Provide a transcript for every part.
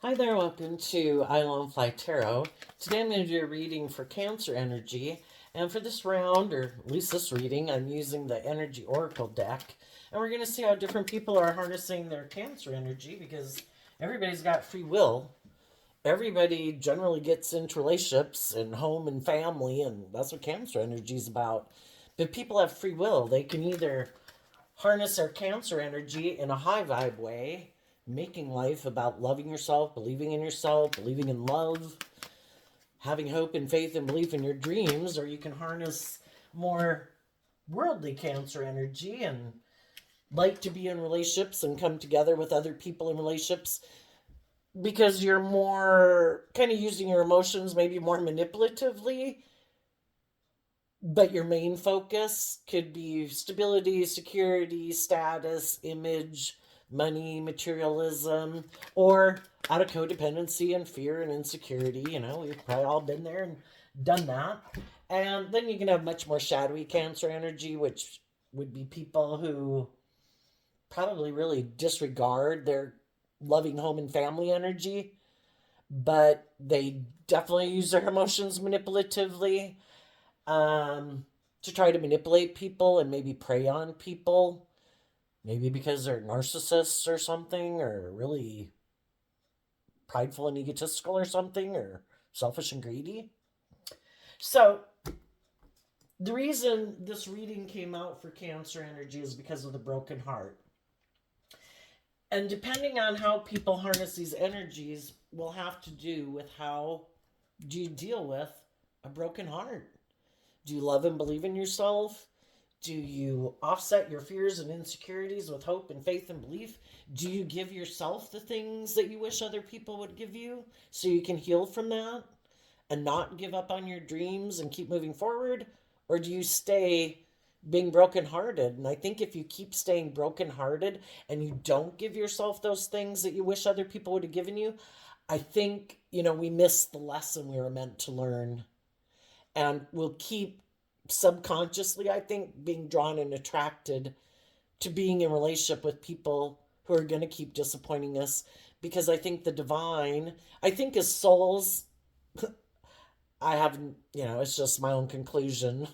Hi there, welcome to Island Fly Tarot. Today I'm going to do a reading for Cancer energy. And for this round, or at least this reading, I'm using the Energy Oracle deck. And we're going to see how different people are harnessing their Cancer energy because everybody's got free will. Everybody generally gets into relationships and home and family, and that's what Cancer energy is about. But people have free will. They can either harness their Cancer energy in a high vibe way, making life about loving yourself, believing in love, having hope and faith and belief in your dreams, or you can harness more worldly Cancer energy and like to be in relationships and come together with other people in relationships because you're more kind of using your emotions maybe more manipulatively, but your main focus could be stability, security, status, image, money, materialism, or out of codependency and fear and insecurity. We've probably all been there and done that. And then you can have much more shadowy Cancer energy, which would be people who probably really disregard their loving home and family energy, but they definitely use their emotions manipulatively, um, to try to manipulate people and maybe prey on people. Maybe because they're narcissists or something, or really prideful and egotistical or something, or selfish and greedy. So, the reason this reading came out for Cancer energy is because of the broken heart. And depending on how people harness these energies, will have to do with how do you deal with a broken heart. Do you love and believe in yourself? Do you offset your fears and insecurities with hope and faith and belief? Do you give yourself the things that you wish other people would give you so you can heal from that and not give up on your dreams and keep moving forward? Or do you stay being brokenhearted? And I think if you keep staying brokenhearted and you don't give yourself those things that you wish other people would have given you, I think, we miss the lesson we were meant to learn. And we'll keep subconsciously, I think, being drawn and attracted to being in relationship with people who are going to keep disappointing us. Because I think the divine, I think as souls, I haven't, it's just my own conclusion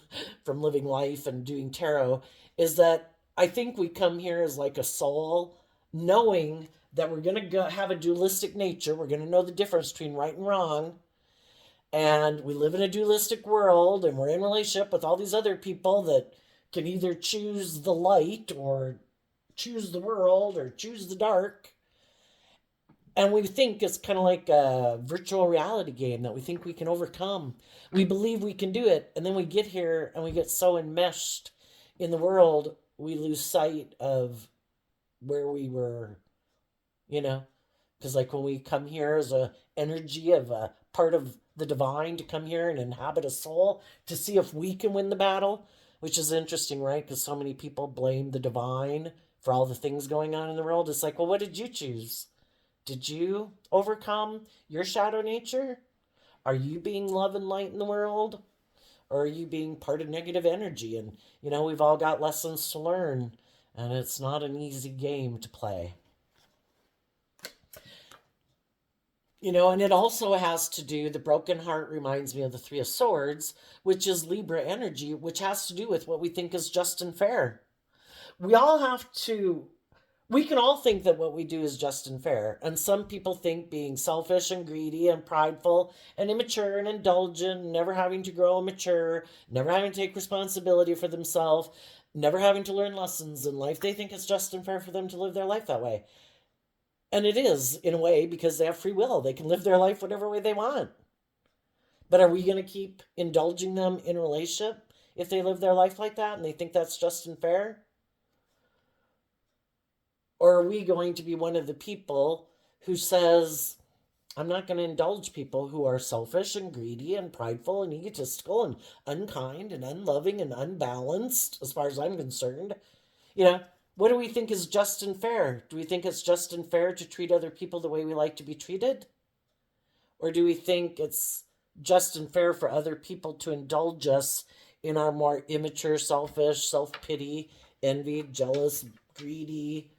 from living life and doing tarot, is that I think we come here as like a soul, knowing that we're going to go have a dualistic nature. We're going to know the difference between right and wrong. And we live in a dualistic world, and we're in relationship with all these other people that can either choose the light or choose the world or choose the dark. And we think it's kind of like a virtual reality game that we think we can overcome. We believe we can do it, and then we get here and we get so enmeshed in the world, we lose sight of where we were, you know? Because, like, when we come here as a energy of a part of the divine to come here and inhabit a soul to see if we can win the battle, which is interesting, right? Because so many people blame the divine for all the things going on in the world. It's like, well, what did you choose? Did you overcome your shadow nature? Are you being love and light in the world? Or are you being part of negative energy? And, we've all got lessons to learn, and it's not an easy game to play. And it also has to do, the broken heart reminds me of the Three of Swords, which is Libra energy, which has to do with what we think is just and fair. We all have to we can all think that what we do is just and fair. And some people think being selfish and greedy and prideful and immature and indulgent, never having to grow and mature, never having to take responsibility for themselves, never having to learn lessons in life, they think it's just and fair for them to live their life that way. And it is, in a way, because they have free will. They can live their life whatever way they want. But are we going to keep indulging them in a relationship if they live their life like that and they think that's just and fair? Or are we going to be one of the people who says, I'm not going to indulge people who are selfish and greedy and prideful and egotistical and unkind and unloving and unbalanced, as far as I'm concerned? You know, what do we think is just and fair? Do we think it's just and fair to treat other people the way we like to be treated? Or do we think it's just and fair for other people to indulge us in our more immature, selfish, self pity, envy, jealous, greedy,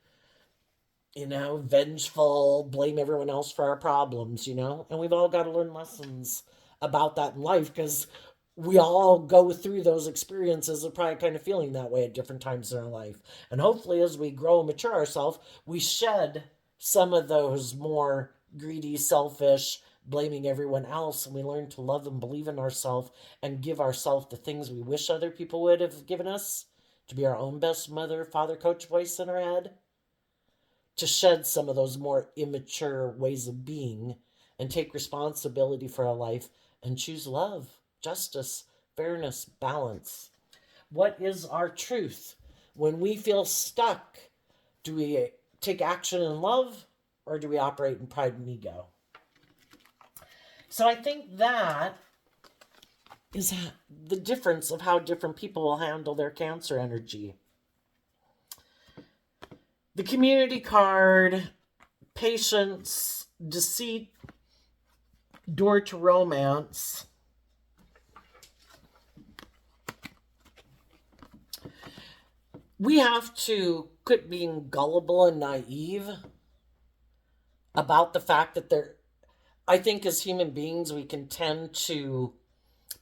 vengeful, blame everyone else for our problems, and we've all got to learn lessons about that in life because we all go through those experiences of probably kind of feeling that way at different times in our life. And hopefully, as we grow and mature ourselves, we shed some of those more greedy, selfish, blaming everyone else, and we learn to love and believe in ourselves and give ourselves the things we wish other people would have given us, to be our own best mother, father, coach voice in our head, to shed some of those more immature ways of being and take responsibility for our life and choose love, justice, fairness, balance. What is our truth? When we feel stuck, do we take action in love or do we operate in pride and ego? So I think that is the difference of how different people will handle their Cancer energy. The community card, patience, deceit, door to romance. We have to quit being gullible and naive about the fact that I think as human beings, we can tend to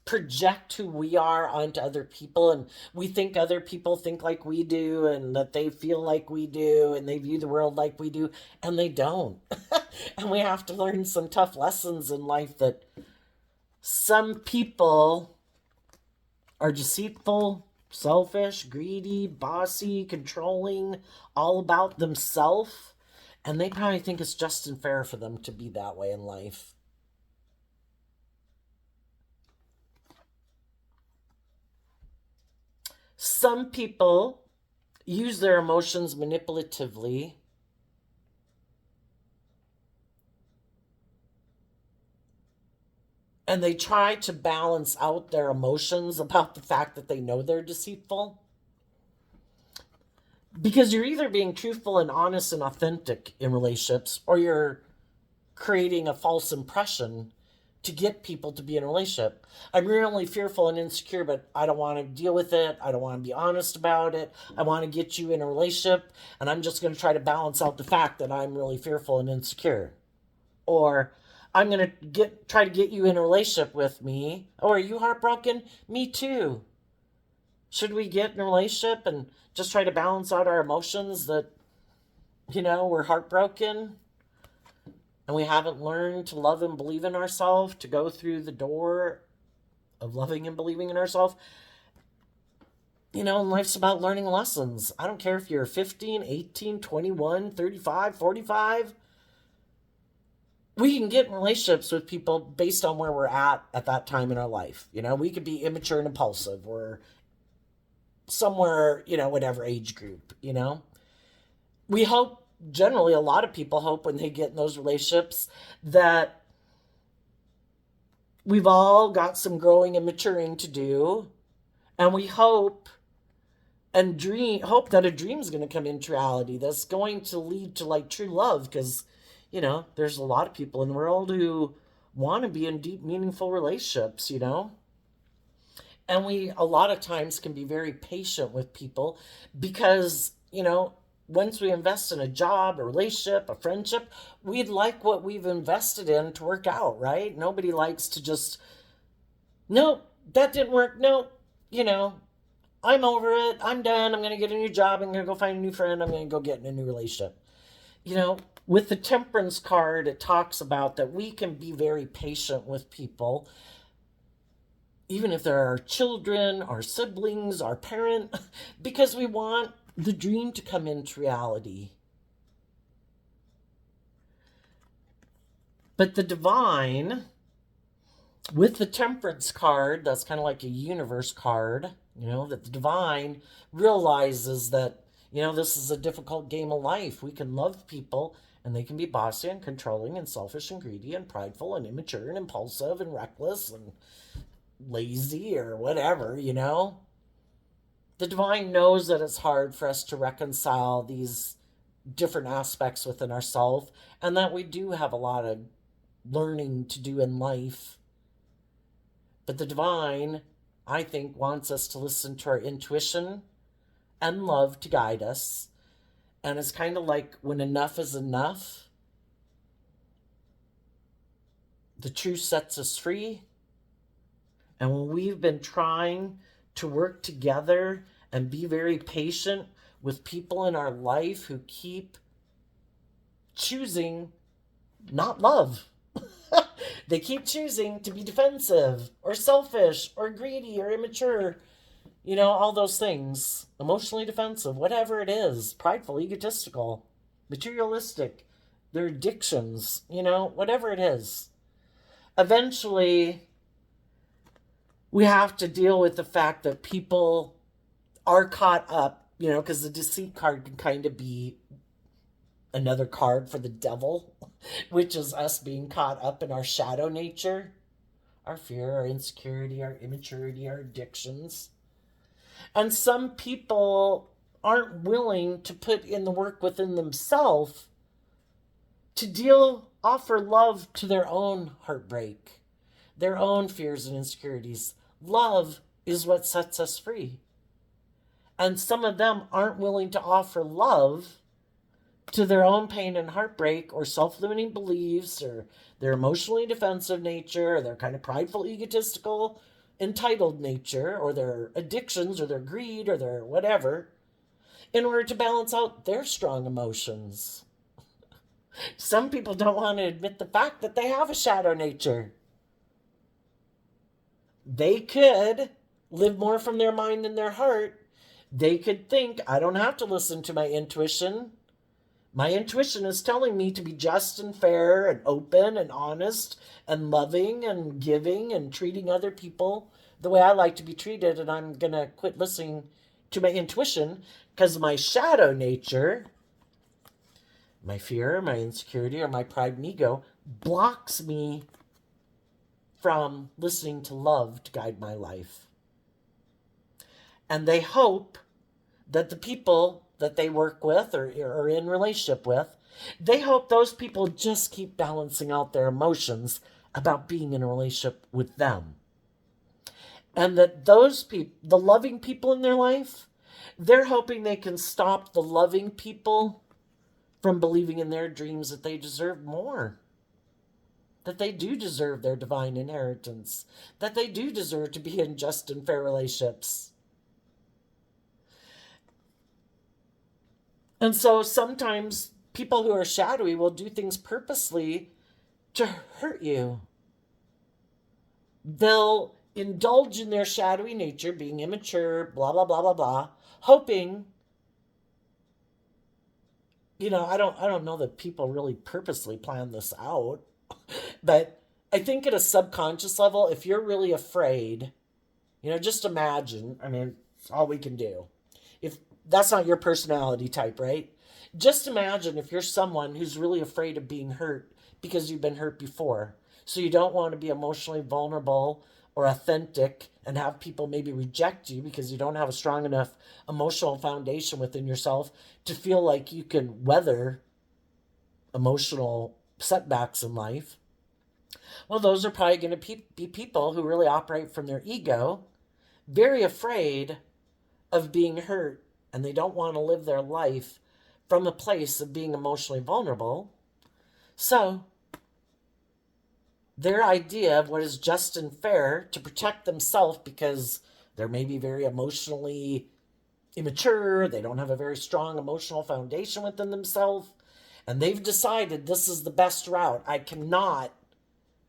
project who we are onto other people, and we think other people think like we do and that they feel like we do and they view the world like we do, and they don't. And we have to learn some tough lessons in life that some people are deceitful, selfish, greedy, bossy, controlling, all about themselves, and they probably think it's just and fair for them to be that way in life. Some people use their emotions manipulatively. And they try to balance out their emotions about the fact that they know they're deceitful. Because you're either being truthful and honest and authentic in relationships, or you're creating a false impression to get people to be in a relationship. I'm really fearful and insecure, but I don't want to deal with it. I don't want to be honest about it. I want to get you in a relationship, and I'm just going to try to balance out the fact that I'm really fearful and insecure. Or I'm going to try to get you in a relationship with me. Or are you heartbroken? Me too. Should we get in a relationship and just try to balance out our emotions that, we're heartbroken? And we haven't learned to love and believe in ourselves, to go through the door of loving and believing in ourselves. And life's about learning lessons. I don't care if you're 15, 18, 21, 35, 45. We can get in relationships with people based on where we're at that time in our life. We could be immature and impulsive, or somewhere, whatever age group, We hope, generally, a lot of people hope when they get in those relationships that we've all got some growing and maturing to do. And we hope that a dream is going to come into reality that's going to lead to like true love, because there's a lot of people in the world who want to be in deep, meaningful relationships, and we a lot of times can be very patient with people because once we invest in a job, a relationship, a friendship, we'd like what we've invested in to work out, right? Nobody likes to just, no, that didn't work, no, I'm over it, I'm done, I'm going to get a new job, I'm going to go find a new friend, I'm going to go get in a new relationship. With the Temperance card, it talks about that we can be very patient with people, even if they're our children, our siblings, our parent, because we want the dream to come into reality. But the divine, with the Temperance card, that's kind of like a universe card, that the divine realizes that, this is a difficult game of life. We can love people, and they can be bossy and controlling and selfish and greedy and prideful and immature and impulsive and reckless and lazy or whatever, The divine knows that it's hard for us to reconcile these different aspects within ourselves, and that we do have a lot of learning to do in life. But the divine, I think, wants us to listen to our intuition and love to guide us, And it's kind of like when enough is enough, the truth sets us free. And when we've been trying to work together and be very patient with people in our life who keep choosing not love, they keep choosing to be defensive or selfish or greedy or immature, all those things, emotionally defensive, whatever it is, prideful, egotistical, materialistic, their addictions, whatever it is. Eventually, we have to deal with the fact that people are caught up, because the deceit card can kind of be another card for the devil, which is us being caught up in our shadow nature, our fear, our insecurity, our immaturity, our addictions. And some people aren't willing to put in the work within themselves to offer love to their own heartbreak, their own fears and insecurities. Love is what sets us free. And some of them aren't willing to offer love to their own pain and heartbreak or self-limiting beliefs or their emotionally defensive nature or their kind of prideful, egotistical, entitled nature or their addictions or their greed or their whatever in order to balance out their strong emotions. Some people don't want to admit the fact that they have a shadow nature. They could live more from their mind than their heart. They could think, I don't have to listen to my intuition. My intuition is telling me to be just and fair and open and honest and loving and giving and treating other people the way I like to be treated. And I'm going to quit listening to my intuition because my shadow nature, my fear, my insecurity, or my pride and ego blocks me from listening to love to guide my life. And they hope that the people that they work with or are in relationship with, they hope those people just keep balancing out their emotions about being in a relationship with them. And that those people, the loving people in their life, they're hoping they can stop the loving people from believing in their dreams that they deserve more. That they do deserve their divine inheritance. That they do deserve to be in just and fair relationships. And so sometimes people who are shadowy will do things purposely to hurt you. They'll indulge in their shadowy nature, being immature, blah, blah, blah, blah, blah, hoping, I don't know that people really purposely plan this out, but I think at a subconscious level, if you're really afraid, just imagine, it's all we can do. If that's not your personality type, right? Just imagine if you're someone who's really afraid of being hurt because you've been hurt before. So you don't want to be emotionally vulnerable or authentic and have people maybe reject you because you don't have a strong enough emotional foundation within yourself to feel like you can weather emotional setbacks in life. Well, those are probably going to be people who really operate from their ego, very afraid of being hurt, and they don't want to live their life from a place of being emotionally vulnerable. So their idea of what is just and fair to protect themselves because they're maybe very emotionally immature, they don't have a very strong emotional foundation within themselves, and they've decided this is the best route. I cannot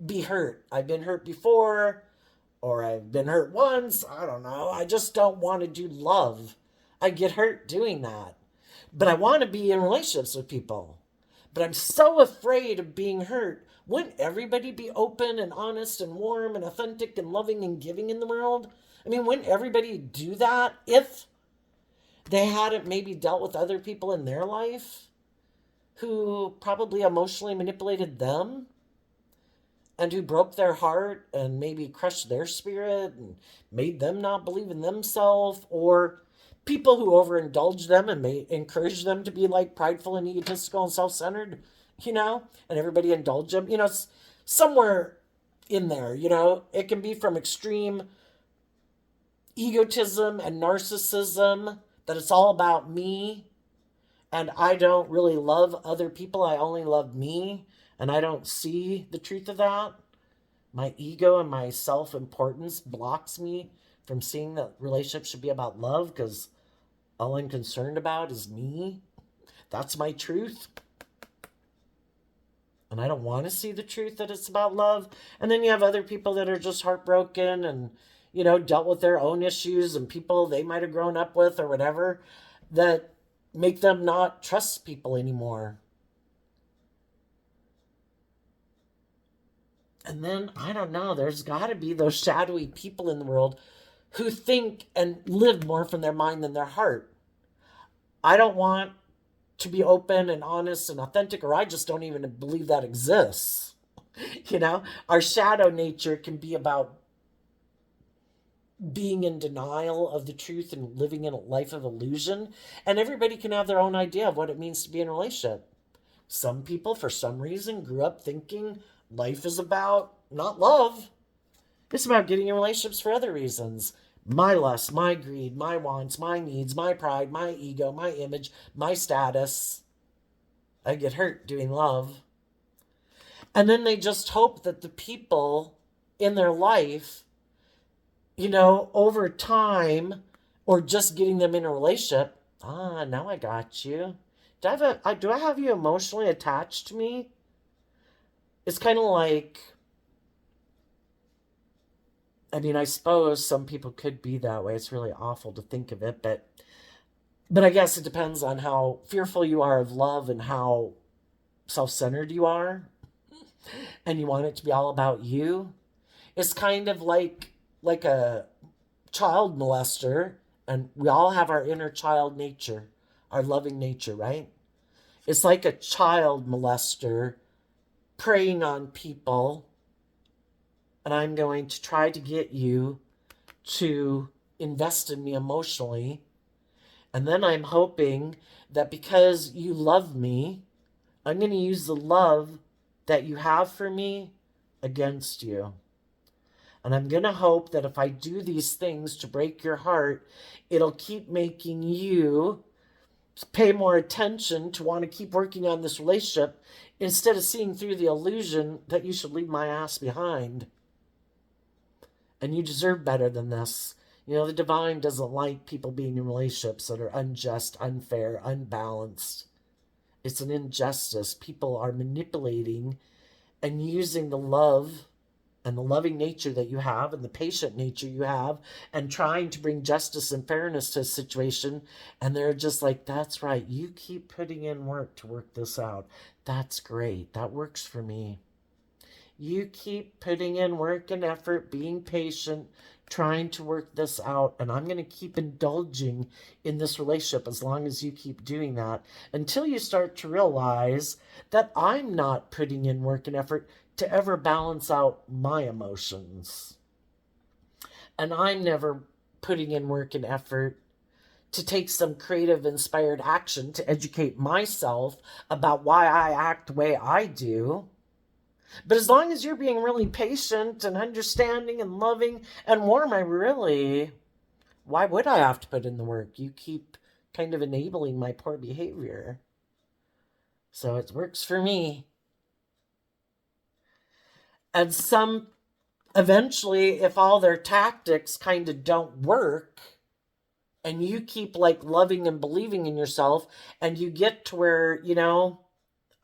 be hurt. I've been hurt before, or I've been hurt once. I don't know. I just don't want to do love. I get hurt doing that. But I want to be in relationships with people. But I'm so afraid of being hurt. Wouldn't everybody be open and honest and warm and authentic and loving and giving in the world? Wouldn't everybody do that if they hadn't maybe dealt with other people in their life who probably emotionally manipulated them and who broke their heart and maybe crushed their spirit and made them not believe in themselves, or people who overindulge them and may encourage them to be like prideful and egotistical and self-centered, and everybody indulge them, somewhere in there, it can be from extreme egotism and narcissism, that it's all about me, and I don't really love other people. I only love me, and I don't see the truth of that. My ego and my self importance blocks me from seeing that relationships should be about love because all I'm concerned about is me. That's my truth. And I don't want to see the truth that it's about love. And then you have other people that are just heartbroken and, dealt with their own issues and people they might have grown up with or whatever that make them not trust people anymore. And then, I don't know, there's got to be those shadowy people in the world who think and live more from their mind than their heart. I don't want to be open and honest and authentic, or I just don't even believe that exists. Our shadow nature can be about being in denial of the truth and living in a life of illusion. And everybody can have their own idea of what it means to be in a relationship. Some people, for some reason, grew up thinking life is about not love. It's about getting in relationships for other reasons. My lust, my greed, my wants, my needs, my pride, my ego, my image, my status. I get hurt doing love. And then they just hope that the people in their life, over time, or just getting them in a relationship, now I got you. Do I have you emotionally attached to me? It's kind of like, I suppose some people could be that way. It's really awful to think of it, but I guess it depends on how fearful you are of love and how self-centered you are, and you want it to be all about you. It's kind of like a child molester, and we all have our inner child nature, our loving nature, right? It's like a child molester preying on people, and I'm going to try to get you to invest in me emotionally. And then I'm hoping that because you love me, I'm going to use the love that you have for me against you. And I'm going to hope that if I do these things to break your heart, it'll keep making you pay more attention to want to keep working on this relationship instead of seeing through the illusion that you should leave my ass behind. And you deserve better than this. The divine doesn't like people being in relationships that are unjust, unfair, unbalanced. It's an injustice. People are manipulating and using the love and the loving nature that you have and the patient nature you have and trying to bring justice and fairness to a situation. And they're just like, that's right. You keep putting in work to work this out. That's great. That works for me. You keep putting in work and effort, being patient, trying to work this out, and I'm going to keep indulging in this relationship as long as you keep doing that until you start to realize that I'm not putting in work and effort to ever balance out my emotions. And I'm never putting in work and effort to take some creative, inspired action to educate myself about why I act the way I do. But as long as you're being really patient and understanding and loving and warm, why would I have to put in the work? You keep kind of enabling my poor behavior. So it works for me. And eventually, if all their tactics kind of don't work, and you keep loving and believing in yourself, and you get to where,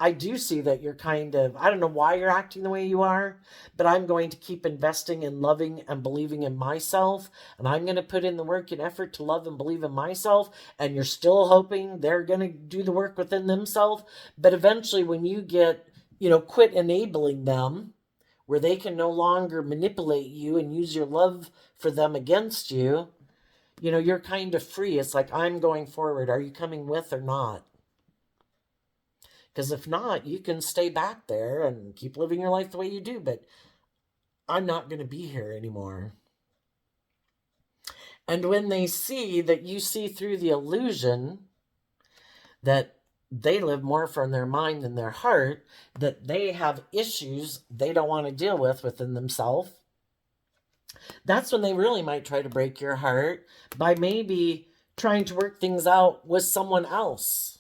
I do see that you're I don't know why you're acting the way you are, but I'm going to keep investing in loving and believing in myself. And I'm going to put in the work and effort to love and believe in myself. And you're still hoping they're going to do the work within themselves. But eventually when you get, quit enabling them, where they can no longer manipulate you and use your love for them against you, you're kind of free. It's like, I'm going forward. Are you coming with or not? Because if not, you can stay back there and keep living your life the way you do, but I'm not going to be here anymore. And when they see that you see through the illusion that they live more from their mind than their heart, that they have issues they don't want to deal with within themselves, that's when they really might try to break your heart by maybe trying to work things out with someone else.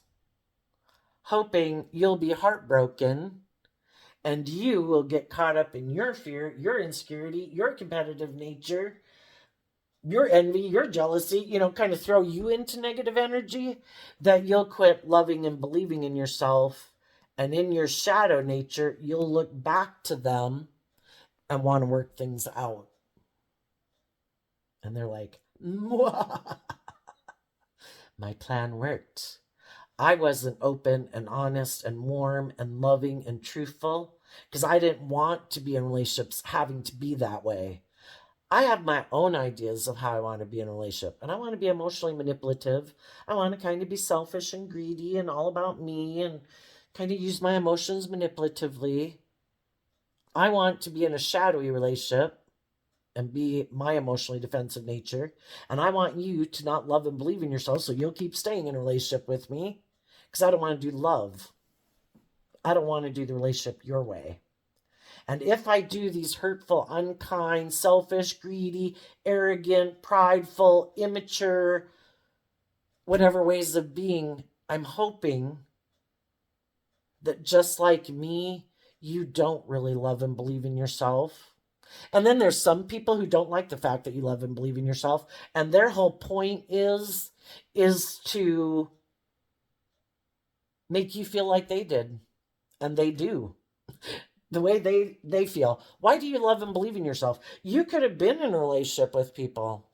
hoping you'll be heartbroken and you will get caught up in your fear, your insecurity, your competitive nature, your envy, your jealousy, kind of throw you into negative energy, that you'll quit loving and believing in yourself. And in your shadow nature, you'll look back to them and want to work things out. And they're like, "Mwah. My plan worked. I wasn't open and honest and warm and loving and truthful because I didn't want to be in relationships having to be that way. I have my own ideas of how I want to be in a relationship, and I want to be emotionally manipulative. I want to kind of be selfish and greedy and all about me and kind of use my emotions manipulatively. I want to be in a shadowy relationship and be my emotionally defensive nature. And I want you to not love and believe in yourself, so you'll keep staying in a relationship with me because I don't want to do love. I don't want to do the relationship your way. And if I do these hurtful, unkind, selfish, greedy, arrogant, prideful, immature, whatever ways of being, I'm hoping that just like me, you don't really love and believe in yourself. And then there's some people who don't like the fact that you love and believe in yourself. And their whole point is to make you feel like they did. And they do. The way they feel. Why do you love and believe in yourself? You could have been in a relationship with people.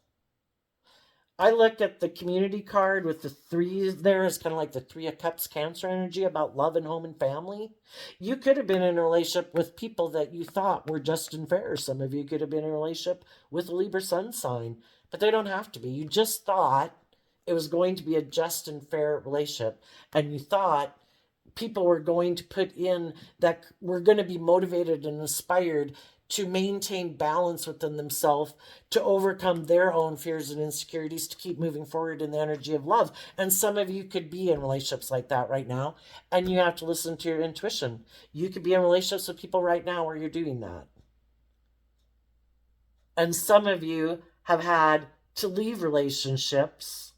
I look at the community card with the three there as kind of like the Three of Cups Cancer energy about love and home and family. You could have been in a relationship with people that you thought were just and fair. Some of you could have been in a relationship with a Libra sun sign, but they don't have to be. You just thought it was going to be a just and fair relationship, and you thought people were going to put in that were going to be motivated and inspired to maintain balance within themselves, to overcome their own fears and insecurities, to keep moving forward in the energy of love. And some of you could be in relationships like that right now, and you have to listen to your intuition. You could be in relationships with people right now where you're doing that. And some of you have had to leave relationships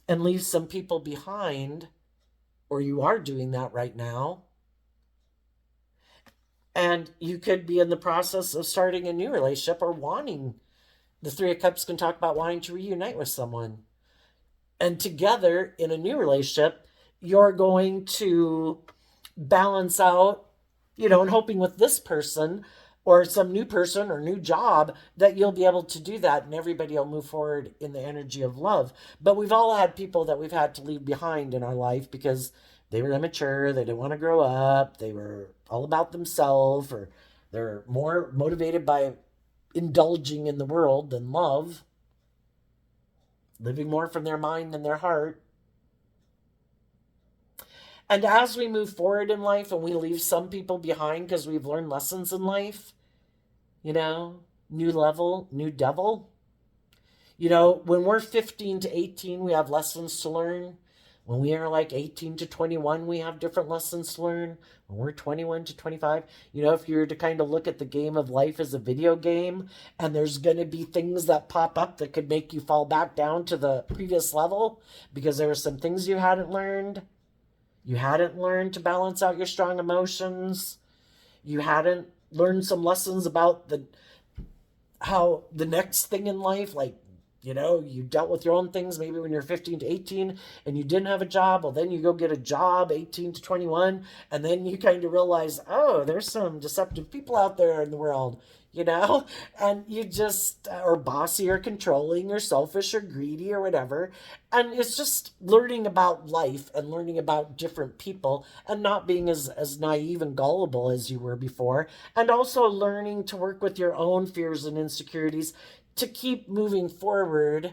and leave some people behind, or you are doing that right now. And you could be in the process of starting a new relationship or wanting. The Three of Cups can talk about wanting to reunite with someone. And together in a new relationship, you're going to balance out, and hoping with this person or some new person or new job that you'll be able to do that and everybody will move forward in the energy of love. But we've all had people that we've had to leave behind in our life because they were immature, they didn't want to grow up, they were all about themselves, or they're more motivated by indulging in the world than love, living more from their mind than their heart. And as we move forward in life and we leave some people behind because we've learned lessons in life, new level, new devil. When we're 15 to 18, we have lessons to learn. When we are like 18 to 21, we have different lessons to learn. When we're 21 to 25, if you were to kind of look at the game of life as a video game, and there's going to be things that pop up that could make you fall back down to the previous level because there were some things you hadn't learned. You hadn't learned to balance out your strong emotions. You hadn't learned some lessons about how the next thing in life, like, you dealt with your own things maybe when you're 15 to 18 and you didn't have a job. Well, then you go get a job 18 to 21. And then you kind of realize, oh, there's some deceptive people out there in the world, and you just, or bossy or controlling or selfish or greedy or whatever. And it's just learning about life and learning about different people and not being as naive and gullible as you were before. And also learning to work with your own fears and insecurities to keep moving forward,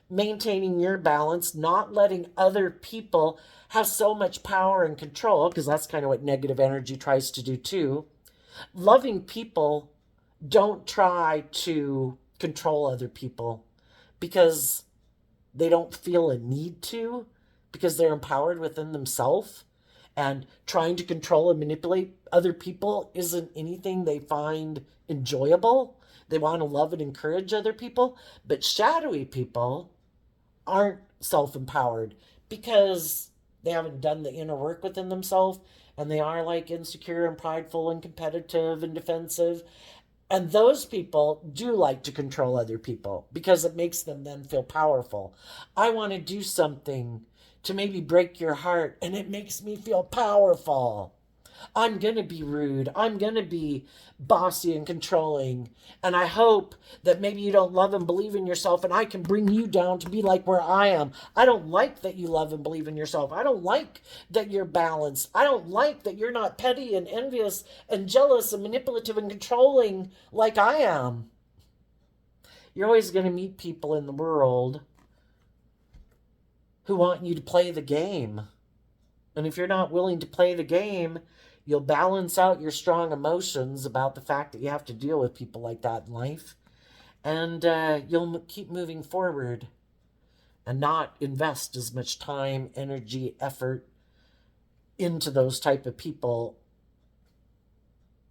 maintaining your balance, not letting other people have so much power and control, because that's kind of what negative energy tries to do too. Loving people don't try to control other people because they don't feel a need to, because they're empowered within themselves. And trying to control and manipulate other people isn't anything they find enjoyable. They want to love and encourage other people. But shadowy people aren't self-empowered because they haven't done the inner work within themselves, and they are like insecure and prideful and competitive and defensive. And those people do like to control other people because it makes them then feel powerful. I want to do something to maybe break your heart, and it makes me feel powerful. I'm going to be rude. I'm going to be bossy and controlling. And I hope that maybe you don't love and believe in yourself, and I can bring you down to be like where I am. I don't like that you love and believe in yourself. I don't like that you're balanced. I don't like that you're not petty and envious and jealous and manipulative and controlling like I am. You're always going to meet people in the world who want you to play the game. And if you're not willing to play the game, you'll balance out your strong emotions about the fact that you have to deal with people like that in life. And you'll keep moving forward and not invest as much time, energy, effort into those type of people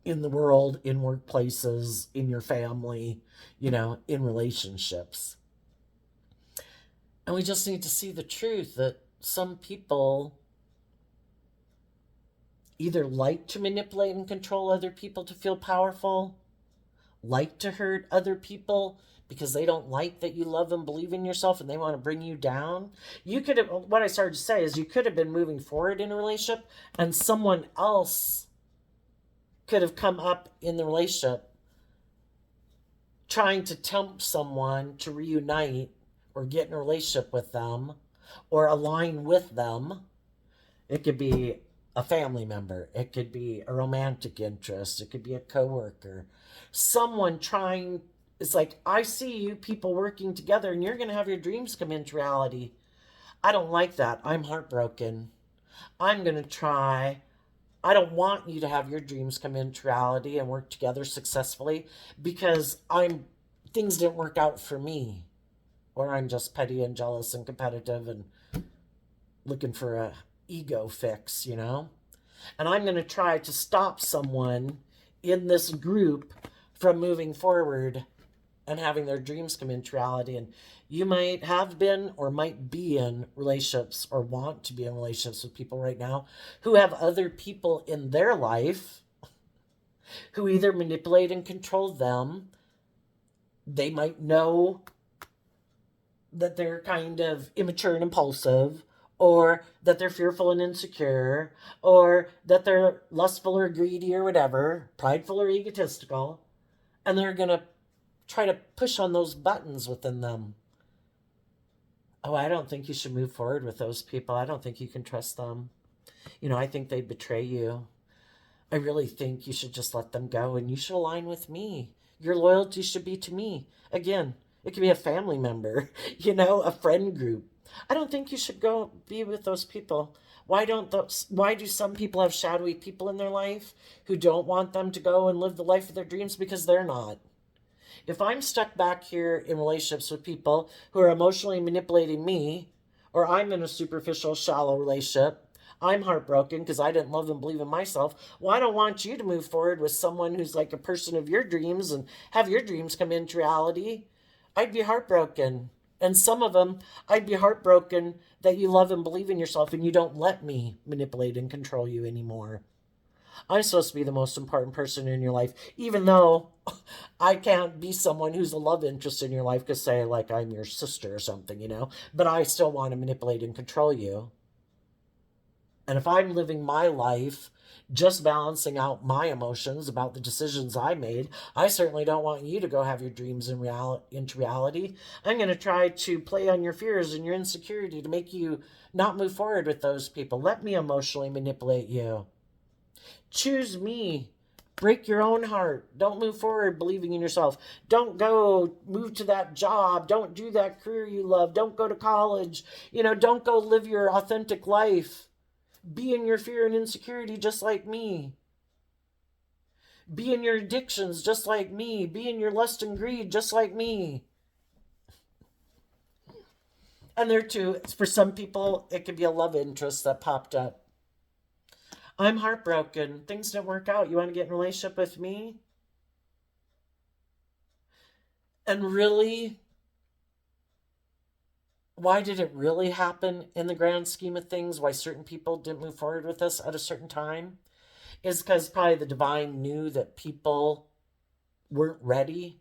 in the world, in workplaces, in your family, in relationships. And we just need to see the truth that some people either like to manipulate and control other people to feel powerful, like to hurt other people because they don't like that you love and believe in yourself and they want to bring you down. You could have, what I started to say is you could have been moving forward in a relationship and someone else could have come up in the relationship trying to tempt someone to reunite or get in a relationship with them or align with them. It could be a family member. It could be a romantic interest. It could be a coworker. Someone trying, it's like, I see you people working together and you're going to have your dreams come into reality. I don't like that. I'm heartbroken. I'm going to try. I don't want you to have your dreams come into reality and work together successfully because things didn't work out for me. Or I'm just petty and jealous and competitive and looking for a ego fix, And I'm going to try to stop someone in this group from moving forward and having their dreams come into reality. And you might have been or might be in relationships or want to be in relationships with people right now who have other people in their life who either manipulate and control them. They might know that they're kind of immature and impulsive, or that they're fearful and insecure, or that they're lustful or greedy or whatever, prideful or egotistical, and they're going to try to push on those buttons within them. Oh, I don't think you should move forward with those people. I don't think you can trust them. I think they'd betray you. I really think you should just let them go and you should align with me. Your loyalty should be to me. Again, it could be a family member, a friend group. I don't think you should go be with those people. Why do some people have shadowy people in their life who don't want them to go and live the life of their dreams because they're not? If I'm stuck back here in relationships with people who are emotionally manipulating me, or I'm in a superficial, shallow relationship, I'm heartbroken because I didn't love and believe in myself. Well, I don't want you to move forward with someone who's like a person of your dreams and have your dreams come into reality. I'd be heartbroken. And some of them, I'd be heartbroken that you love and believe in yourself and you don't let me manipulate and control you anymore. I'm supposed to be the most important person in your life, even though I can't be someone who's a love interest in your life because, say, like I'm your sister or something, but I still want to manipulate and control you. And if I'm living my life just balancing out my emotions about the decisions I made, I certainly don't want you to go have your dreams into reality. I'm going to try to play on your fears and your insecurity to make you not move forward with those people. Let me emotionally manipulate you. Choose me. Break your own heart. Don't move forward believing in yourself. Don't go move to that job. Don't do that career you love. Don't go to college. Don't go live your authentic life. Be in your fear and insecurity just like me. Be in your addictions just like me. Be in your lust and greed just like me. And there too, for some people, it could be a love interest that popped up. I'm heartbroken. Things didn't work out. You want to get in a relationship with me? And really why did it really happen in the grand scheme of things? Why certain people didn't move forward with us at a certain time? Is because probably the divine knew that people weren't ready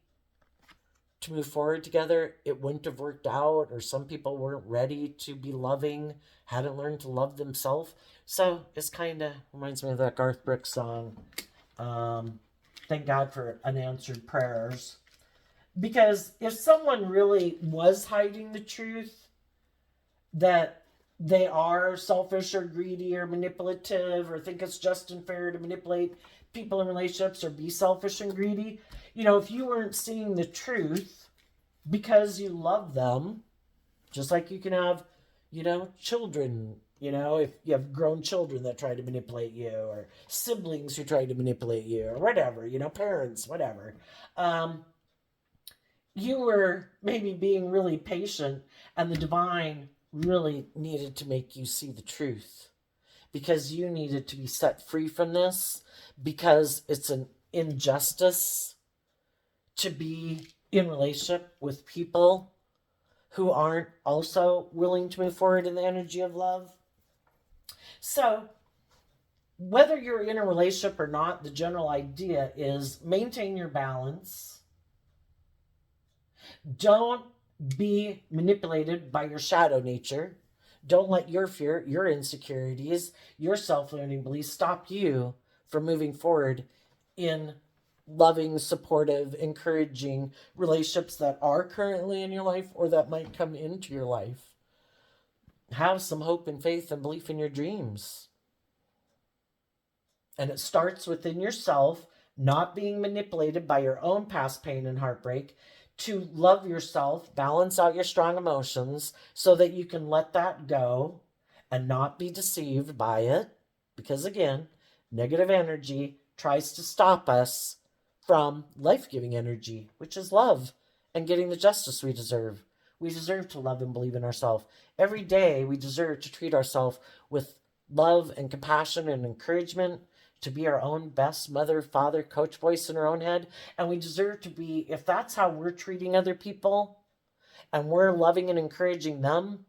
to move forward together. It wouldn't have worked out, or some people weren't ready to be loving, hadn't learned to love themselves. So it's kind of reminds me of that Garth Brooks song. Thank God for unanswered prayers. Because if someone really was hiding the truth that they are selfish or greedy or manipulative or think it's just and fair to manipulate people in relationships or be selfish and greedy, if you weren't seeing the truth because you love them, just like you can have, children, if you have grown children that try to manipulate you, or siblings who try to manipulate you, or whatever, parents, whatever. You were maybe being really patient, and the divine really needed to make you see the truth because you needed to be set free from this, because it's an injustice to be in relationship with people who aren't also willing to move forward in the energy of love. So, whether you're in a relationship or not, the general idea is maintain your balance. Don't be manipulated by your shadow nature. Don't let your fear, your insecurities, your self-limiting beliefs stop you from moving forward in loving, supportive, encouraging relationships that are currently in your life or that might come into your life. Have some hope and faith and belief in your dreams. And it starts within yourself, not being manipulated by your own past pain and heartbreak, to love yourself, balance out your strong emotions so that you can let that go and not be deceived by it. Because again, negative energy tries to stop us from life-giving energy, which is love and getting the justice we deserve. We deserve to love and believe in ourselves. Every day we deserve to treat ourselves with love and compassion and encouragement, to be our own best mother, father, coach voice in our own head. And we deserve to be, if that's how we're treating other people and we're loving and encouraging them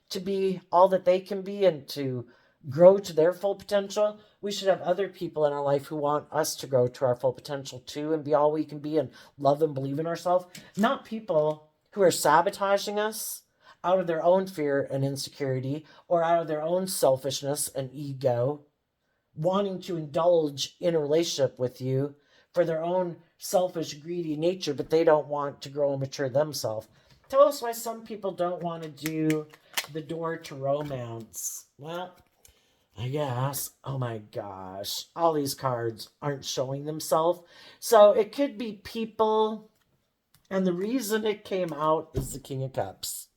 to be all that they can be and to grow to their full potential, we should have other people in our life who want us to grow to our full potential too and be all we can be and love and believe in ourselves. Not people who are sabotaging us out of their own fear and insecurity or out of their own selfishness and ego, wanting to indulge in a relationship with you for their own selfish, greedy nature, but they don't want to grow and mature themselves. Tell us why some people don't want to do the door to romance. Well, I guess, oh my gosh, all these cards aren't showing themselves. So it could be people, and the reason it came out is the King of Cups.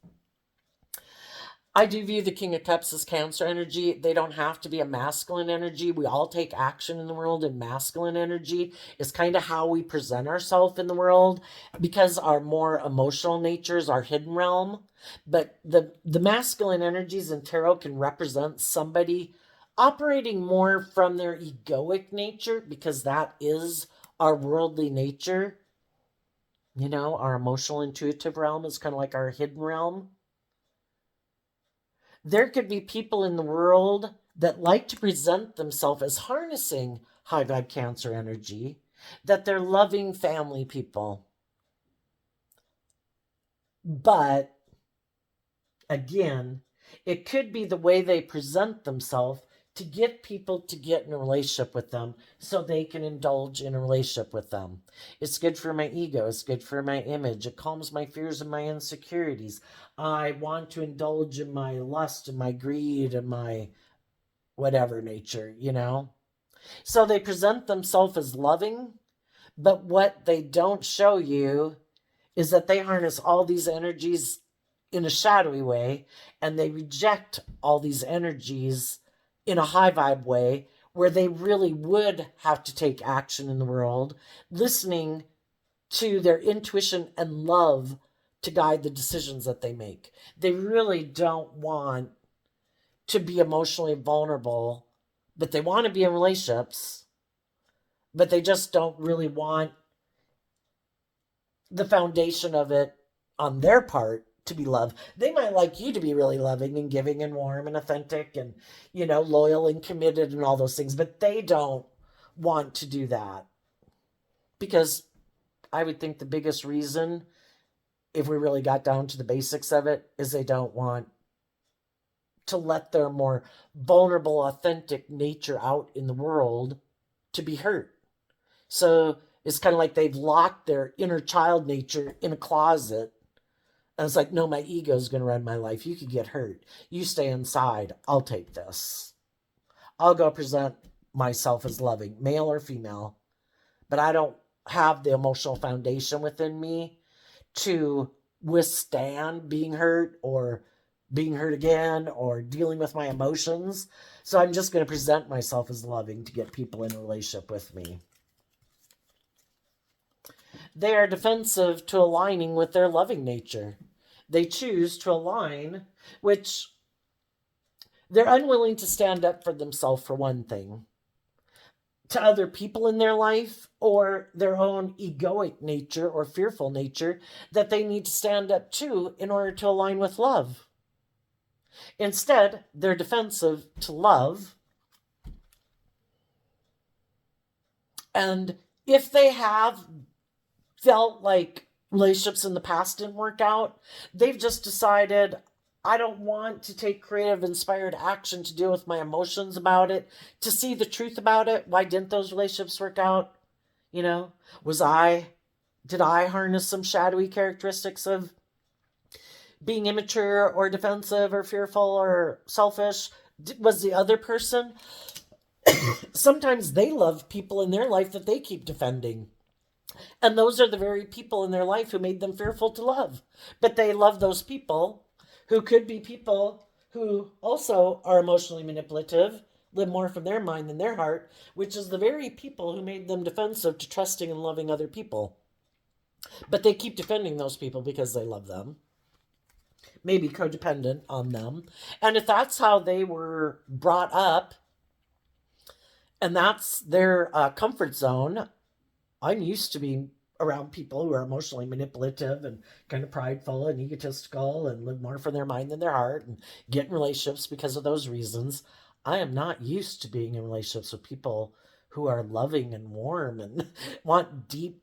I do view the King of Cups as Cancer energy. They don't have to be a masculine energy. We all take action in the world in masculine energy. It's kind of how we present ourselves in the world because our more emotional nature is our hidden realm. But the masculine energies in tarot can represent somebody operating more from their egoic nature because that is our worldly nature. Our emotional intuitive realm is kind of like our hidden realm. There could be people in the world that like to present themselves as harnessing high vibe Cancer energy, that they're loving family people. But again, it could be the way they present themselves to get people to get in a relationship with them so they can indulge in a relationship with them. It's good for my ego. It's good for my image. It calms my fears and my insecurities. I want to indulge in my lust and my greed and my whatever nature, So they present themselves as loving, but what they don't show you is that they harness all these energies in a shadowy way, and they reject all these energies in a high vibe way where they really would have to take action in the world, listening to their intuition and love to guide the decisions that they make. They really don't want to be emotionally vulnerable, but they want to be in relationships, but they just don't really want the foundation of it on their part to be loved. They might like you to be really loving and giving and warm and authentic and, loyal and committed and all those things, but they don't want to do that because I would think the biggest reason, if we really got down to the basics of it, is they don't want to let their more vulnerable, authentic nature out in the world to be hurt. So it's kind of like they've locked their inner child nature in a closet. And it's like, no, my ego is going to run my life. You could get hurt. You stay inside. I'll take this. I'll go present myself as loving, male or female. But I don't have the emotional foundation within me to withstand being hurt or being hurt again or dealing with my emotions. So I'm just going to present myself as loving to get people in a relationship with me. They are defensive to aligning with their loving nature. They choose to align, which they're unwilling to stand up for themselves, for one thing, to other people in their life, or their own egoic nature or fearful nature that they need to stand up to in order to align with love. Instead, they're defensive to love. And if they have felt like relationships in the past didn't work out, they've just decided, I don't want to take creative, inspired action to deal with my emotions about it, to see the truth about it. Why didn't those relationships work out? Did I harness some shadowy characteristics of being immature or defensive or fearful or selfish? Was the other person? Sometimes they love people in their life that they keep defending. And those are the very people in their life who made them fearful to love. But they love those people who could be people who also are emotionally manipulative, live more from their mind than their heart, which is the very people who made them defensive to trusting and loving other people. But they keep defending those people because they love them, maybe codependent on them. And if that's how they were brought up, and that's their comfort zone, I'm used to being around people who are emotionally manipulative and kind of prideful and egotistical and live more from their mind than their heart and get in relationships because of those reasons. I am not used to being in relationships with people who are loving and warm and want deep,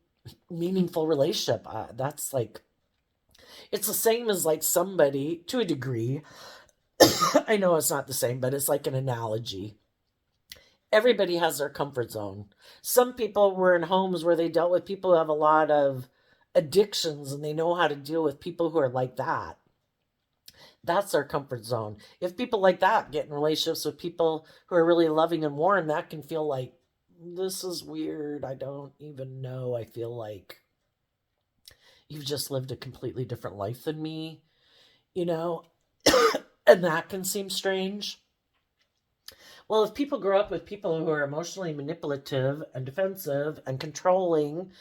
meaningful relationship. That's like, it's the same as like somebody, to a degree. I know it's not the same, but it's like an analogy. Everybody has their comfort zone. Some people were in homes where they dealt with people who have a lot of addictions and they know how to deal with people who are like that. That's their comfort zone. If people like that get in relationships with people who are really loving and warm, that can feel like, this is weird. I don't even know. I feel like you've just lived a completely different life than me, and that can seem strange. Well, if people grow up with people who are emotionally manipulative and defensive and controlling,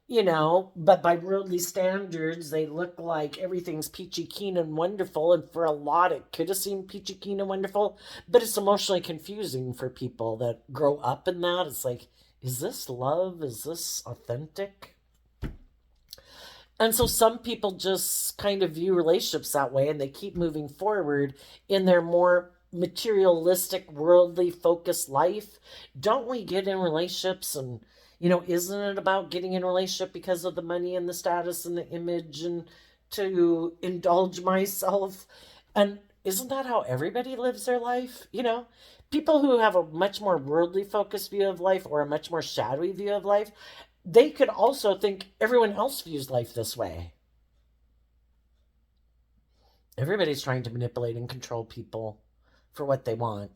but by worldly standards, they look like everything's peachy keen and wonderful. And for a lot, it could have seemed peachy keen and wonderful, but it's emotionally confusing for people that grow up in that. It's like, is this love? Is this authentic? And so some people just kind of view relationships that way, and they keep moving forward in their more materialistic, worldly focused life. Don't we get in relationships and, isn't it about getting in a relationship because of the money and the status and the image and to indulge myself? And isn't that how everybody lives their life? People who have a much more worldly focused view of life or a much more shadowy view of life, they could also think everyone else views life this way. Everybody's trying to manipulate and control people for what they want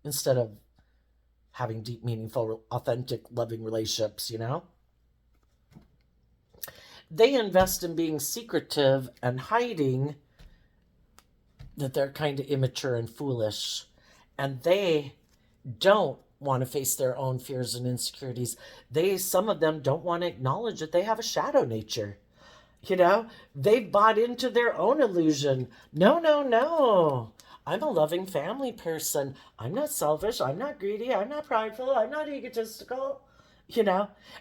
instead of having deep, meaningful, authentic, loving relationships, They invest in being secretive and hiding that they're kind of immature and foolish. And they don't want to face their own fears and insecurities. Some of them don't want to acknowledge that they have a shadow nature. They've bought into their own illusion. No. I'm a loving family person. I'm not selfish. I'm not greedy. I'm not prideful. I'm not egotistical.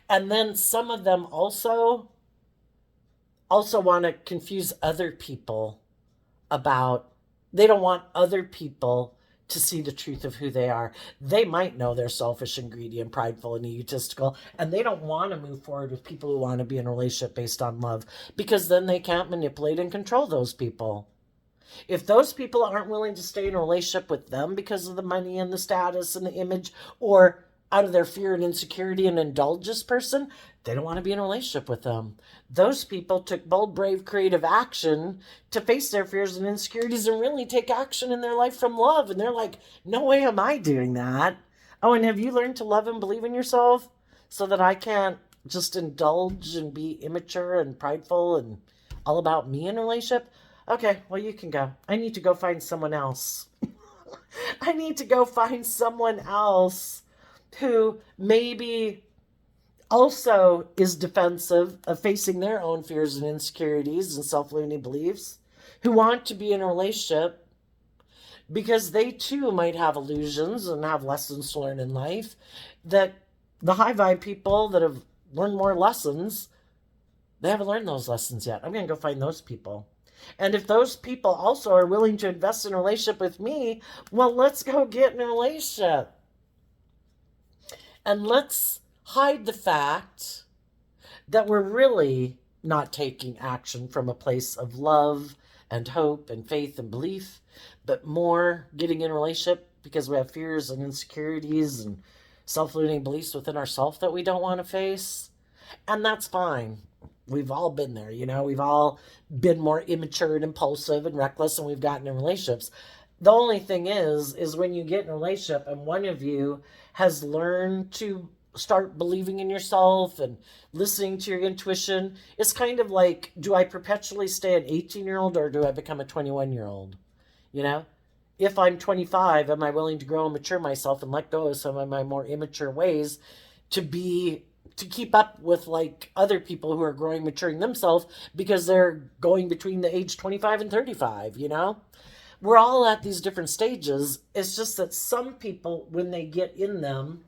And then some of them also also want to confuse other people about, they don't want other people to see the truth of who they are. They might know they're selfish and greedy and prideful and egotistical, and they don't want to move forward with people who want to be in a relationship based on love, because then they can't manipulate and control those people. If those people aren't willing to stay in a relationship with them because of the money and the status and the image, or out of their fear and insecurity and indulge this person, they don't want to be in a relationship with them. Those people took bold, brave, creative action to face their fears and insecurities and really take action in their life from love. And they're like, no way am I doing that. Oh, and have you learned to love and believe in yourself so that I can't just indulge and be immature and prideful and all about me in a relationship? Okay, well, you can go. I need to go find someone else. I need to go find someone else who maybe also is defensive of facing their own fears and insecurities and self-limiting beliefs, who want to be in a relationship because they too might have illusions and have lessons to learn in life, that the high vibe people that have learned more lessons, they haven't learned those lessons yet. I'm going to go find those people. And if those people also are willing to invest in a relationship with me, well, let's go get in a relationship. And let's hide the fact that we're really not taking action from a place of love and hope and faith and belief, but more getting in a relationship because we have fears and insecurities and self-limiting beliefs within ourselves that we don't want to face. And that's fine. We've all been there, we've all been more immature and impulsive and reckless, and we've gotten in relationships. The only thing is when you get in a relationship and one of you has learned to start believing in yourself and listening to your intuition, it's kind of like, do I perpetually stay an 18-year-old or do I become a 21-year-old? If I'm 25, am I willing to grow and mature myself and let go of some of my more immature ways to keep up with like other people who are growing, maturing themselves because they're going between the age 25 and 35, We're all at these different stages. It's just that some people, when they get in them,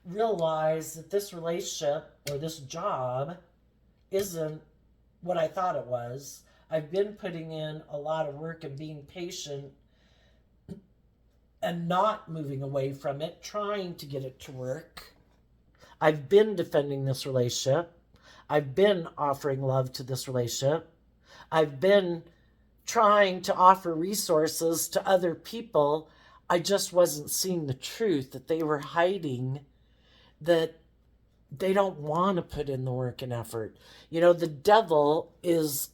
realize that this relationship or this job isn't what I thought it was. I've been putting in a lot of work and being patient and not moving away from it, trying to get it to work. I've been defending this relationship. I've been offering love to this relationship. I've been trying to offer resources to other people. I just wasn't seeing the truth that they were hiding, that they don't want to put in the work and effort. The devil is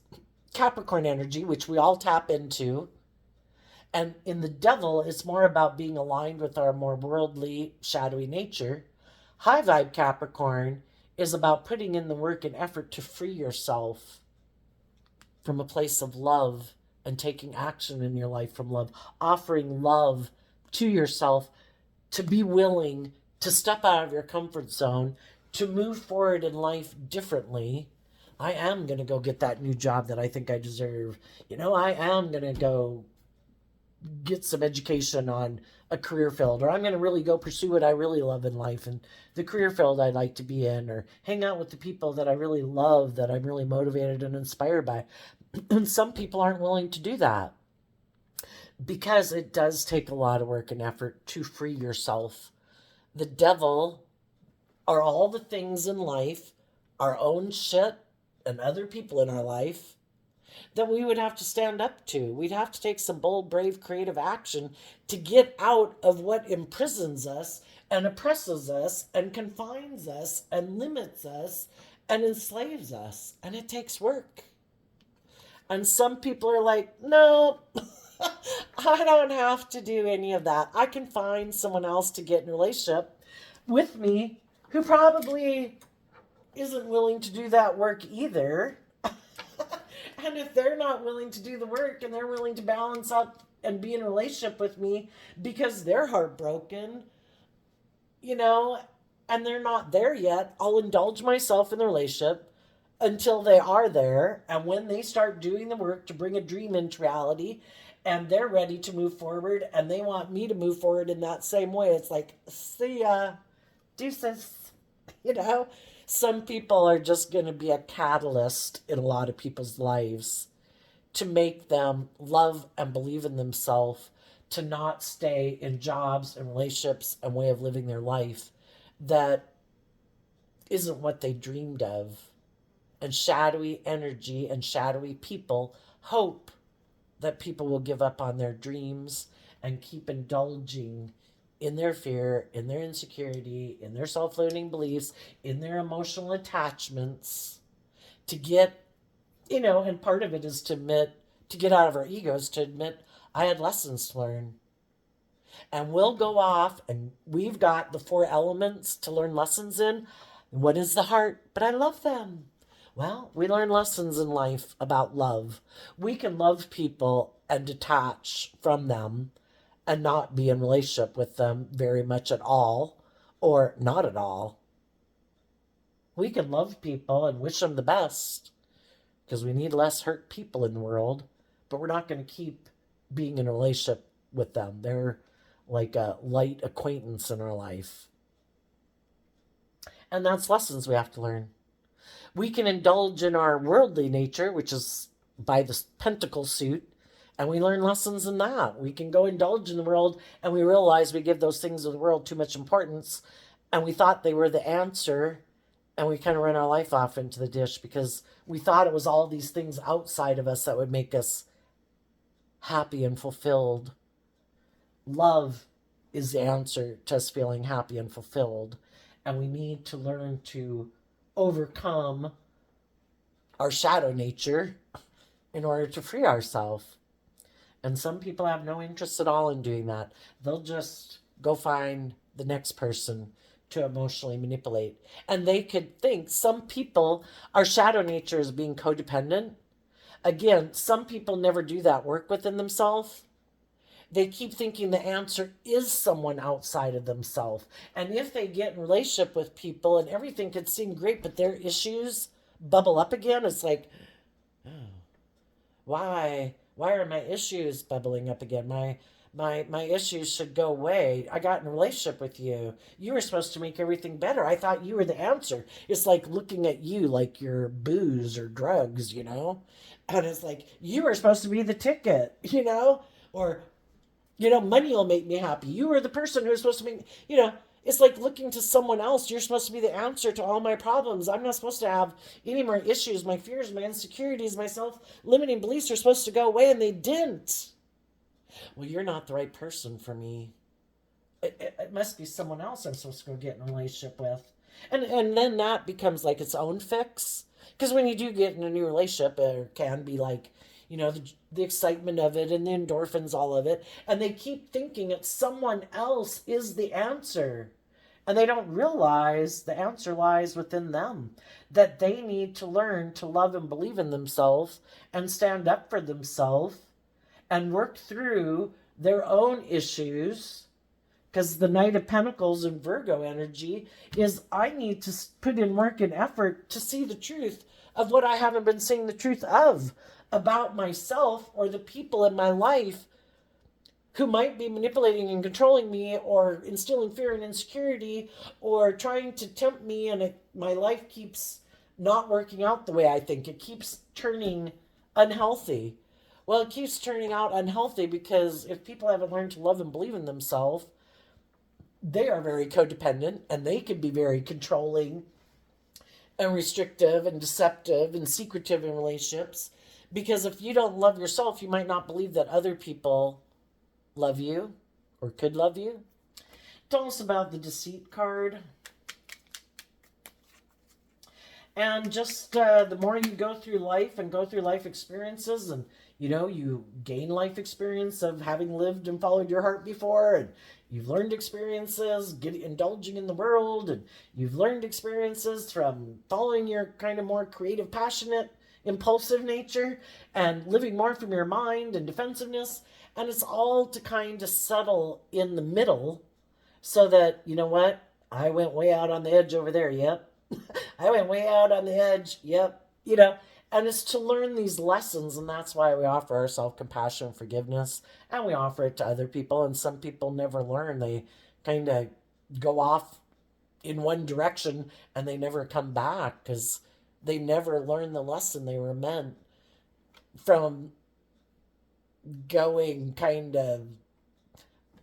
Capricorn energy, which we all tap into. And in the devil, it's more about being aligned with our more worldly, shadowy nature. High vibe Capricorn is about putting in the work and effort to free yourself from a place of love and taking action in your life from love, offering love to yourself, to be willing to step out of your comfort zone, to move forward in life differently. I am going to go get that new job that I think I deserve. I am going to go get some education on a career field, or I'm going to really go pursue what I really love in life and the career field I'd like to be in, or hang out with the people that I really love, that I'm really motivated and inspired by. And some people aren't willing to do that because it does take a lot of work and effort to free yourself. The devil are all the things in life, our own shit and other people in our life, that we would have to stand up to. We'd have to take some bold, brave, creative action to get out of what imprisons us and oppresses us and confines us and limits us and enslaves us. And it takes work. And some people are like, no, I don't have to do any of that. I can find someone else to get in a relationship with me who probably isn't willing to do that work either. And if they're not willing to do the work and they're willing to balance out and be in a relationship with me because they're heartbroken, and they're not there yet, I'll indulge myself in the relationship until they are there. And when they start doing the work to bring a dream into reality and they're ready to move forward and they want me to move forward in that same way, it's like, see ya, deuces, Some people are just going to be a catalyst in a lot of people's lives to make them love and believe in themselves, to not stay in jobs and relationships and way of living their life that isn't what they dreamed of. And shadowy energy and shadowy people hope that people will give up on their dreams and keep indulging in their fear, in their insecurity, in their self limiting beliefs, in their emotional attachments to get, and part of it is to admit, to get out of our egos, to admit, I had lessons to learn. And we'll go off and we've got the 4 elements to learn lessons in. What is the heart? But I love them. Well, we learn lessons in life about love. We can love people and detach from them and not be in relationship with them very much at all or not at all. We can love people and wish them the best because we need less hurt people in the world, but we're not going to keep being in a relationship with them. They're like a light acquaintance in our life. And that's lessons we have to learn. We can indulge in our worldly nature, which is by the pentacle suit, and we learn lessons in that. We can go indulge in the world, and we realize we give those things of the world too much importance, and we thought they were the answer, and we kind of run our life off into the dish because we thought it was all these things outside of us that would make us happy and fulfilled. Love is the answer to us feeling happy and fulfilled, and we need to learn to overcome our shadow nature in order to free ourselves. And some people have no interest at all in doing that. They'll just go find the next person to emotionally manipulate. And they could think some people, our shadow nature is being codependent. Again, some people never do that work within themselves. They keep thinking the answer is someone outside of themselves. And if they get in relationship with people and everything could seem great, but their issues bubble up again, it's like, oh, why are my issues bubbling up again? My issues should go away. I got in a relationship with you. You were supposed to make everything better. I thought you were the answer. It's like looking at you like you're booze or drugs, And it's like, you were supposed to be the ticket, Or money will make me happy. You were the person who was supposed to make, it's like looking to someone else. You're supposed to be the answer to all my problems. I'm not supposed to have any more issues. My fears, my insecurities, my self-limiting beliefs are supposed to go away, and they didn't. Well, you're not the right person for me. It must be someone else I'm supposed to go get in a relationship with. And then that becomes like its own fix. Because when you do get in a new relationship, it can be like, the excitement of it and the endorphins, all of it. And they keep thinking that someone else is the answer. And they don't realize the answer lies within them. That they need to learn to love and believe in themselves and stand up for themselves and work through their own issues. Because the Knight of Pentacles and Virgo energy is I need to put in work and effort to see the truth of what I haven't been seeing the truth of about myself or the people in my life who might be manipulating and controlling me or instilling fear and insecurity or trying to tempt me, and my life keeps not working out the way I think. It keeps turning unhealthy. Well, it keeps turning out unhealthy because if people haven't learned to love and believe in themselves, they are very codependent and they can be very controlling and restrictive and deceptive and secretive in relationships. Because if you don't love yourself, you might not believe that other people love you or could love you. Tell us about the Deceit card. And just the more you go through life and go through life experiences and, you gain life experience of having lived and followed your heart before, and you've learned experiences, indulging in the world, and you've learned experiences from following your kind of more creative, passionate, impulsive nature and living more from your mind and defensiveness. And it's all to kind of settle in the middle so that, I went way out on the edge over there. Yep. I went way out on the edge. Yep. And it's to learn these lessons. And that's why we offer ourselves compassion and forgiveness. And we offer it to other people. And some people never learn. They kind of go off in one direction and they never come back because they never learn the lesson they were meant from going kind of,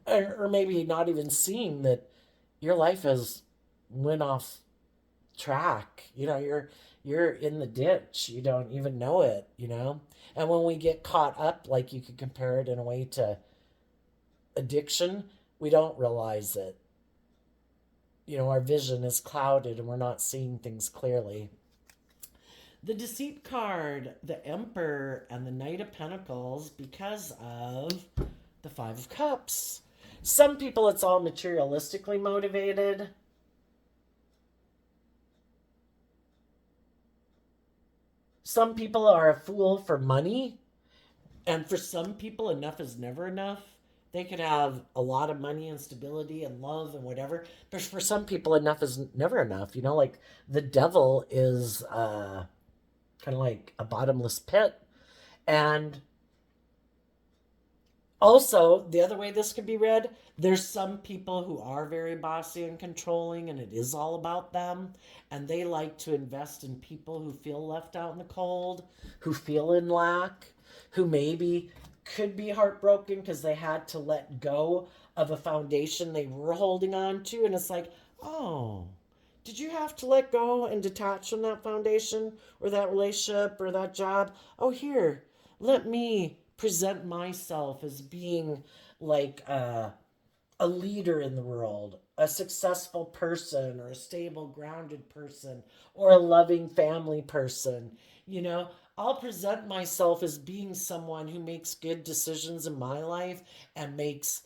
or maybe not even seeing that your life has went off track. You're in the ditch. You don't even know it. And when we get caught up, like you could compare it in a way to addiction, we don't realize it. Our vision is clouded and we're not seeing things clearly. The Deceit card, the Emperor, and the Knight of Pentacles because of the Five of Cups. Some people, it's all materialistically motivated. Some people are a fool for money. And for some people, enough is never enough. They could have a lot of money and stability and love and whatever. But for some people, enough is never enough. Like the devil is kind of like a bottomless pit. And also, the other way this could be read, there's some people who are very bossy and controlling, and it is all about them. And they like to invest in people who feel left out in the cold, who feel in lack, who maybe could be heartbroken because they had to let go of a foundation they were holding on to. And it's like, oh, did you have to let go and detach from that foundation or that relationship or that job? Oh, here, let me present myself as being like a leader in the world, a successful person, or a stable, grounded person, or a loving family person. I'll present myself as being someone who makes good decisions in my life and makes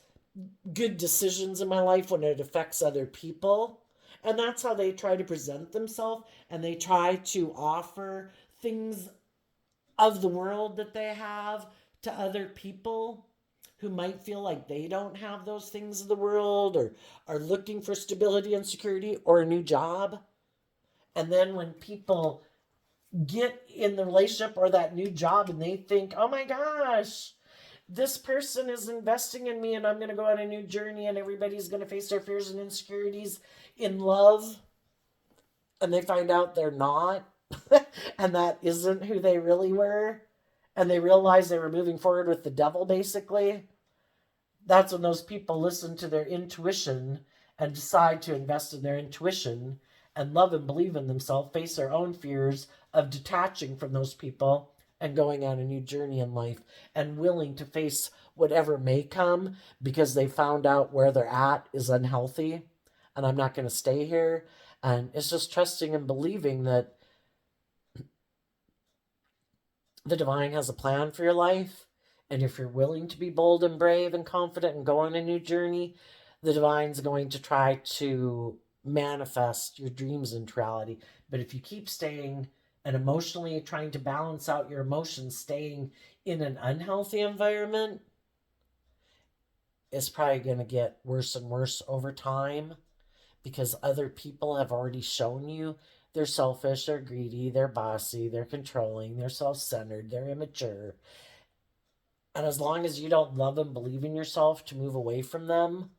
good decisions in my life when it affects other people. And that's how they try to present themselves, and they try to offer things of the world that they have to other people who might feel like they don't have those things of the world or are looking for stability and security or a new job. And then when people get in the relationship or that new job and they think, oh my gosh, this person is investing in me and I'm going to go on a new journey and everybody's going to face their fears and insecurities in love. And they find out they're not. And that isn't who they really were. And they realize they were moving forward with the devil, basically. That's when those people listen to their intuition and decide to invest in their intuition and love and believe in themselves, face their own fears of detaching from those people and going on a new journey in life and willing to face whatever may come because they found out where they're at is unhealthy and I'm not going to stay here. And it's just trusting and believing that the divine has a plan for your life. And if you're willing to be bold and brave and confident and go on a new journey, the divine's going to try to manifest your dreams into reality. But if you keep staying and emotionally trying to balance out your emotions, staying in an unhealthy environment, it's probably going to get worse and worse over time because other people have already shown you they're selfish, they're greedy, they're bossy, they're controlling, they're self-centered, they're immature. And as long as you don't love and believe in yourself to move away from them,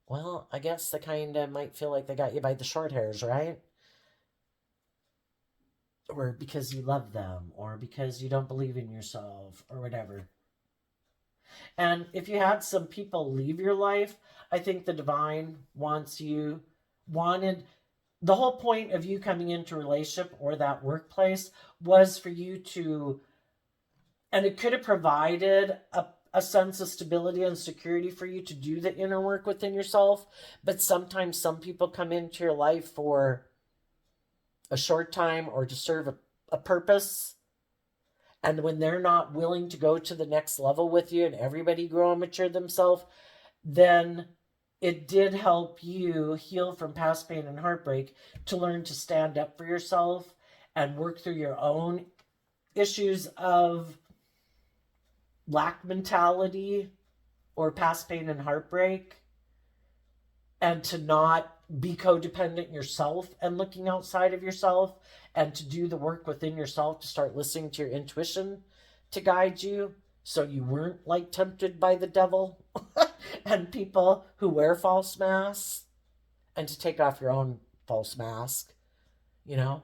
well, I guess they kind of might feel like they got you by the short hairs, right? Or because you love them, or because you don't believe in yourself, or whatever. And if you had some people leave your life, I think the divine wanted the whole point of you coming into a relationship or that workplace was for you to, and it could have provided a sense of stability and security for you to do the inner work within yourself. But sometimes some people come into your life for a short time or to serve a purpose. And when they're not willing to go to the next level with you and everybody grow and mature themselves, then it did help you heal from past pain and heartbreak to learn to stand up for yourself and work through your own issues of lack mentality or past pain and heartbreak, and to not be codependent yourself and looking outside of yourself, and to do the work within yourself to start listening to your intuition to guide you so you weren't like tempted by the devil and people who wear false masks and to take off your own false mask, you know,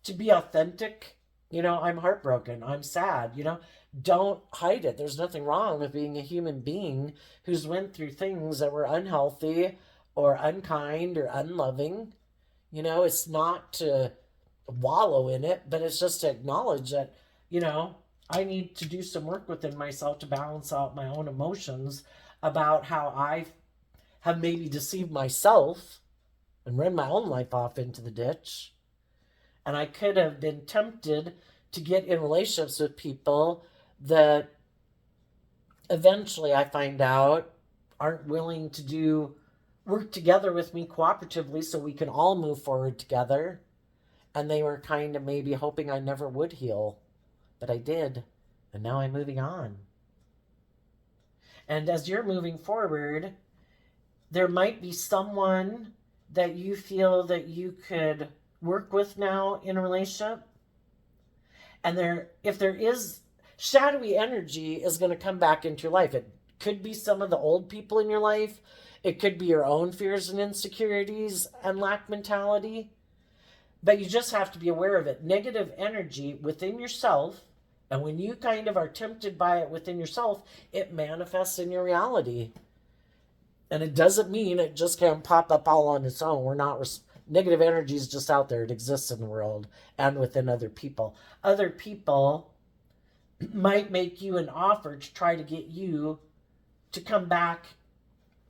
to be authentic. I'm heartbroken. I'm sad. Don't hide it. There's nothing wrong with being a human being who's went through things that were unhealthy or unkind or unloving. It's not to wallow in it, but it's just to acknowledge that, I need to do some work within myself to balance out my own emotions about how I have maybe deceived myself and run my own life off into the ditch. And I could have been tempted to get in relationships with people that eventually I find out aren't willing to work together with me cooperatively so we can all move forward together. And they were kind of maybe hoping I never would heal. But I did. And now I'm moving on. And as you're moving forward, there might be someone that you feel that you could work with now in a relationship. And if there is, shadowy energy is going to come back into your life. It could be some of the old people in your life. It could be your own fears and insecurities and lack mentality. But you just have to be aware of it. Negative energy within yourself, and when you kind of are tempted by it within yourself, it manifests in your reality. And it doesn't mean it just can't pop up all on its own. Negative energy is just out there. It exists in the world and within other people. Other people might make you an offer to try to get you to come back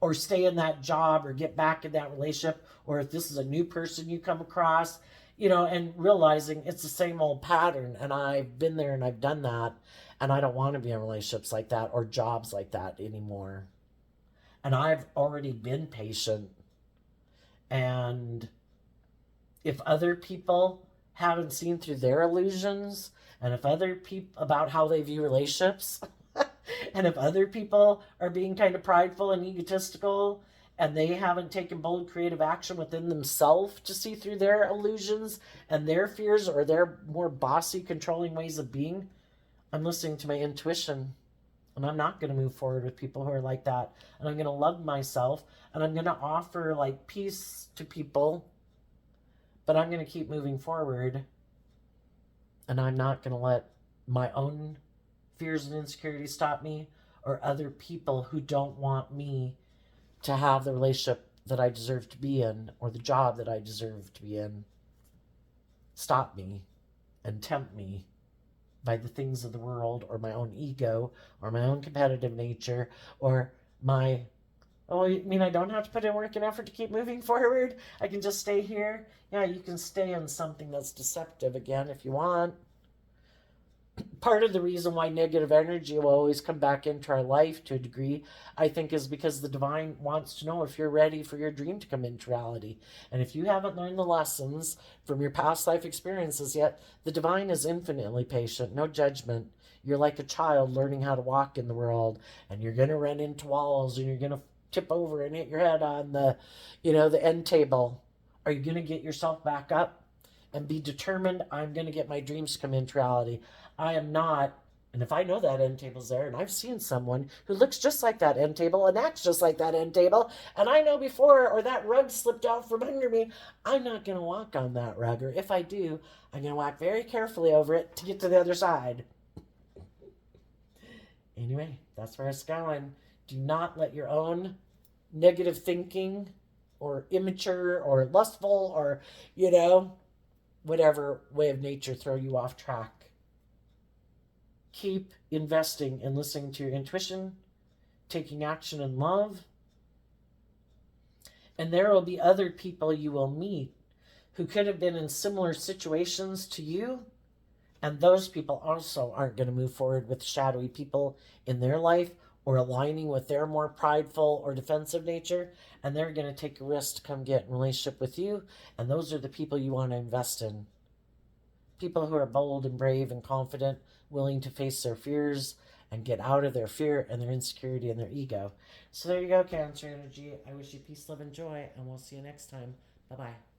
or stay in that job or get back in that relationship, or if this is a new person you come across, and realizing it's the same old pattern. And I've been there and I've done that. And I don't want to be in relationships like that or jobs like that anymore. And I've already been patient. And if other people haven't seen through their illusions, and if other people about how they view relationships, and if other people are being kind of prideful and egotistical, and they haven't taken bold creative action within themselves to see through their illusions and their fears or their more bossy, controlling ways of being, I'm listening to my intuition. And I'm not going to move forward with people who are like that. And I'm going to love myself. And I'm going to offer peace to people. But I'm going to keep moving forward. And I'm not going to let my own fears and insecurities stop me, or other people who don't want me to have the relationship that I deserve to be in, or the job that I deserve to be in, stop me and tempt me by the things of the world, or my own ego, or my own competitive nature, or my, oh, you mean I don't have to put in work and effort to keep moving forward? I can just stay here? Yeah, you can stay in something that's deceptive again if you want. Part of the reason why negative energy will always come back into our life to a degree, I think, is because the divine wants to know if you're ready for your dream to come into reality. And if you haven't learned the lessons from your past life experiences yet, the divine is infinitely patient, no judgment. You're like a child learning how to walk in the world, and you're going to run into walls, and you're going to tip over and hit your head on the end table. Are you going to get yourself back up and be determined? I'm going to get my dreams to come into reality. I am not. And if I know that end table's there, and I've seen someone who looks just like that end table and acts just like that end table, and I know before, or that rug slipped out from under me, I'm not going to walk on that rug. Or if I do, I'm going to walk very carefully over it to get to the other side. Anyway, that's where it's going. Do not let your own negative thinking or immature or lustful or, whatever way of nature throw you off track. Keep investing in listening to your intuition, taking action in love. And there will be other people you will meet who could have been in similar situations to you. And those people also aren't going to move forward with shadowy people in their life or aligning with their more prideful or defensive nature. And they're going to take a risk to come get in relationship with you. And those are the people you want to invest in. People who are bold and brave and confident, willing to face their fears and get out of their fear and their insecurity and their ego. So there you go, Cancer energy. I wish you peace, love, and joy, and we'll see you next time. Bye-bye.